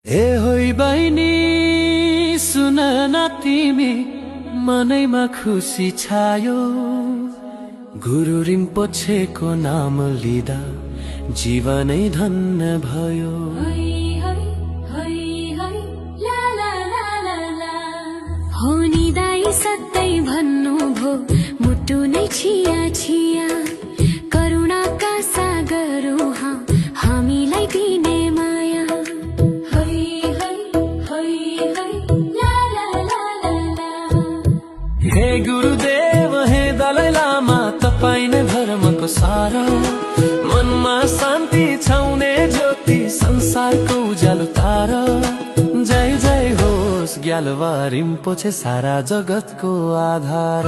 ए होइ बहिनी सुन न तिमी मनैमा खुसी छायो। गुरु रिम्पोछेको नाम लिँदा जीवनै धन्य भयो। हो नि दाइ सत्तै भन्नु भो मुटु नै छिया छिया। करुणाका सागर उहाँ हामीलाई दिने माया। हे गुरुदेव हे दलाई लामा तपाईं नै धर्मको सार। मनमा शान्ति छाउने ज्योति संसारको उज्यालो तार। जय जय होस् ग्याल्वा रिम्पोछे सारा जगतको आधार।